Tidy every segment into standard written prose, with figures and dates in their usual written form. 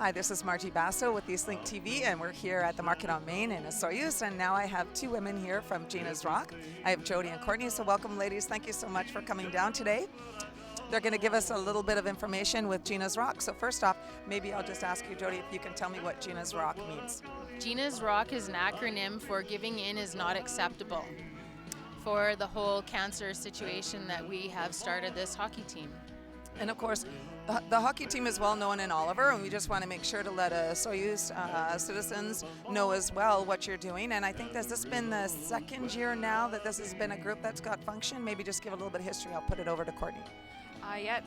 Hi, this is Margie Basso with Eastlink TV, and we're here at the Market on Main in Soyuz, and now I have two women here from Gina'sRock. I have Jody and Courtney, so welcome, ladies. Thank you so much for coming down today. They're going to give us a little bit of information with Gina'sRock. So first off, maybe I'll just ask you, Jody, if you can tell me what Gina'sRock means. Gina'sRock is an acronym for Giving In is Not Acceptable, for the whole cancer situation that we have started this hockey team. And of course, the hockey team is well known in Oliver, and we just want to make sure to let Soyuz citizens know as well what you're doing. And I think this has been the second year now that this has been a group that's got function. Maybe just give a little bit of history. I'll put it over to Courtney. Yeah,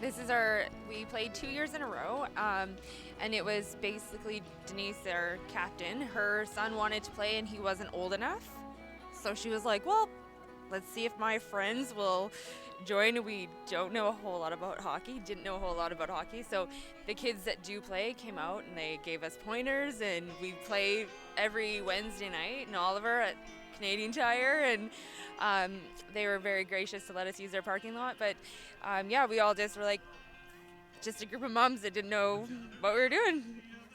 we played 2 years in a row, and it was basically Denise, our captain. Her son wanted to play and he wasn't old enough. So she was like, well, let's see if my friends will join. We don't know a whole lot about hockey, didn't know a whole lot about hockey. So the kids that do play came out and they gave us pointers, and we play every Wednesday night in Oliver at Canadian Tire, and they were very gracious to let us use their parking lot. But yeah, we all just were like just a group of moms that didn't know what we were doing.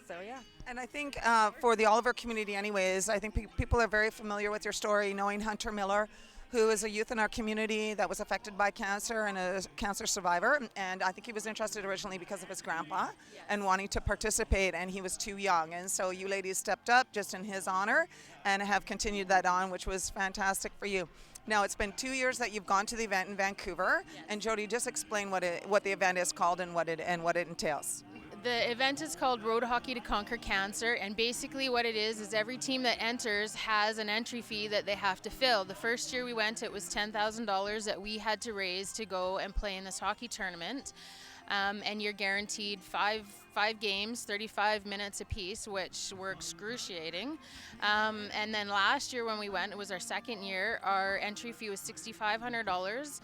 So yeah. And I think for the Oliver community anyways, I think people are very familiar with your story, knowing Hunter Miller, who is a youth in our community that was affected by cancer and a cancer survivor. And I think he was interested originally because of his grandpa and wanting to participate, and he was too young. And so you ladies stepped up just in his honor and have continued that on, which was fantastic for you. Now, it's been 2 years that you've gone to the event in Vancouver. Yes. And Jody, just explain what the event is called and what it entails. The event is called Road Hockey to Conquer Cancer, and basically what it is every team that enters has an entry fee that they have to fill. The first year we went, it was $10,000 that we had to raise to go and play in this hockey tournament. And you're guaranteed five games, 35 minutes apiece, which were excruciating. And then last year when we went, it was our second year, our entry fee was $6,500,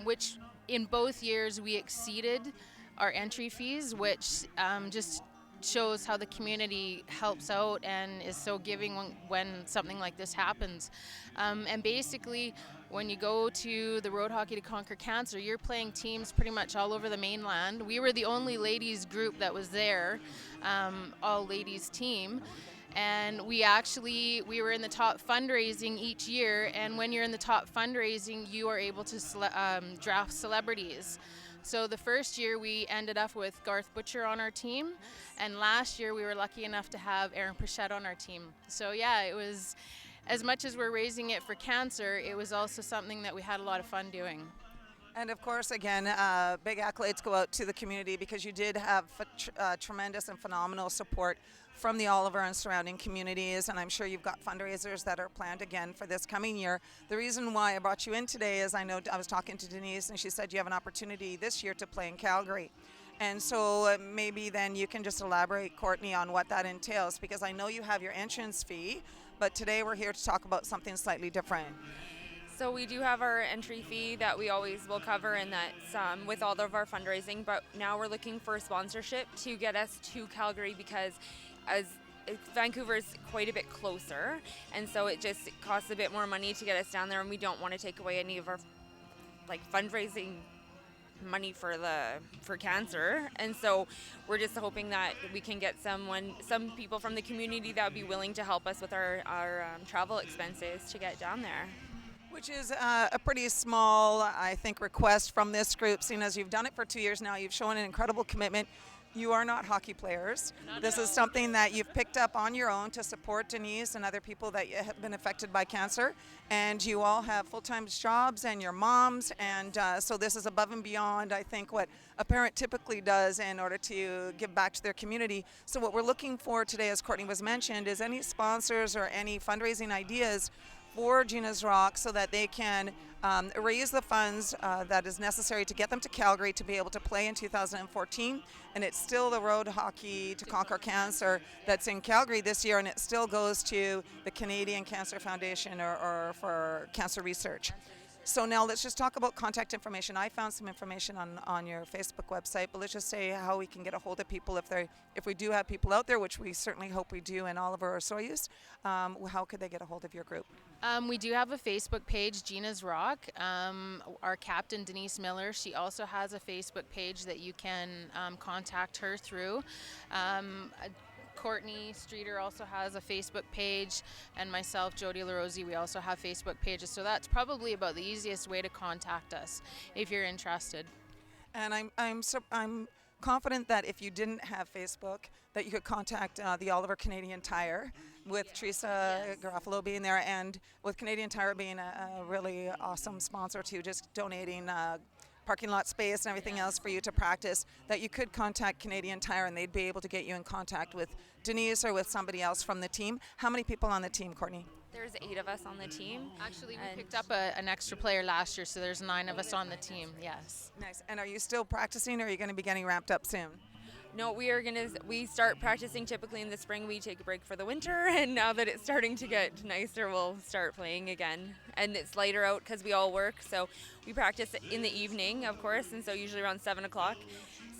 which in both years we exceeded our entry fees, which just shows how the community helps out and is so giving when something like this happens. And basically, when you go to the Road Hockey to Conquer Cancer, you're playing teams pretty much all over the mainland. We were the only ladies group that was there, all ladies team. And we were in the top fundraising each year, and when you're in the top fundraising, you are able to draft celebrities. So the first year we ended up with Garth Butcher on our team, and last year we were lucky enough to have Aaron Pichette on our team. So yeah, it was, as much as we're raising it for cancer, it was also something that we had a lot of fun doing. And of course, again, big accolades go out to the community, because you did have tremendous and phenomenal support from the Oliver and surrounding communities, and I'm sure you've got fundraisers that are planned again for this coming year. The reason why I brought you in today is I was talking to Denise, and she said you have an opportunity this year to play in Calgary. And so maybe then you can just elaborate, Courtney, on what that entails, because I know you have your entrance fee, but today we're here to talk about something slightly different. So we do have our entry fee that we always will cover, and that's with all of our fundraising, but now we're looking for sponsorship to get us to Calgary, because as Vancouver is quite a bit closer, and so it just costs a bit more money to get us down there, and we don't want to take away any of our fundraising money for cancer. And so we're just hoping that we can get some people from the community that would be willing to help us with our travel expenses to get down there. Which is a pretty small, I think, request from this group, seeing as you've done it for 2 years now. You've shown an incredible commitment. You are not hockey players. This is something that you've picked up on your own to support Denise and other people that have been affected by cancer. And you all have full-time jobs and your moms. And so this is above and beyond, I think, what a parent typically does in order to give back to their community. So what we're looking for today, as Courtney was mentioned, is any sponsors or any fundraising ideas for Gina'sRock, so that they can raise the funds that is necessary to get them to Calgary to be able to play in 2014. And it's still the Road Hockey to Conquer Cancer that's in Calgary this year, and it still goes to the Canadian Cancer Foundation or for cancer research. So now let's just talk about contact information. I found some information on your Facebook website, but let's just say how we can get a hold of people if we do have people out there, which we certainly hope we do in Oliver or Soyuz. How could they get a hold of your group? We do have a Facebook page, Gina'sRock. Our captain, Denise Miller, she also has a Facebook page that you can contact her through. Courtney Streeter also has a Facebook page, and myself, Jody LaRosie, we also have Facebook pages. So that's probably about the easiest way to contact us if you're interested. And I'm confident that if you didn't have Facebook, that you could contact the Oliver Canadian Tire with Teresa Garofalo being there, and with Canadian Tire being a really awesome sponsor too, just donating parking lot space and everything else for you to practice, that you could contact Canadian Tire and they'd be able to get you in contact with Denise or with somebody else from the team. How many people on the team, Courtney? There's 8 of us on the team. Actually, we picked up an extra player last year, so there's 9 of us on the team, yes. Nice. And are you still practicing, or are you going to be getting ramped up soon? No, we start practicing typically in the spring. We take a break for the winter, and now that it's starting to get nicer, we'll start playing again. And it's lighter out because we all work, so we practice in the evening, of course, and so usually around 7 o'clock.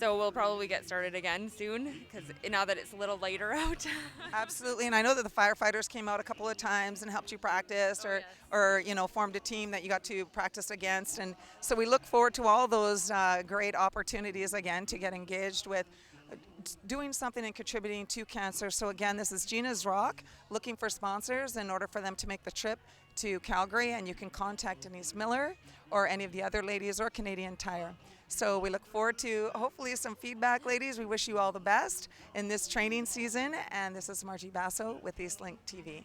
So we'll probably get started again soon, because now that it's a little lighter out. Absolutely, and I know that the firefighters came out a couple of times and helped you practice, or formed a team that you got to practice against, and so we look forward to all those great opportunities again to get engaged with doing something and contributing to cancer. So again, this is Gina'sRock looking for sponsors in order for them to make the trip to Calgary, and you can contact Denise Miller or any of the other ladies or Canadian Tire. So we look forward to hopefully some feedback, ladies. We wish you all the best in this training season, and this is Margie Basso with Eastlink TV.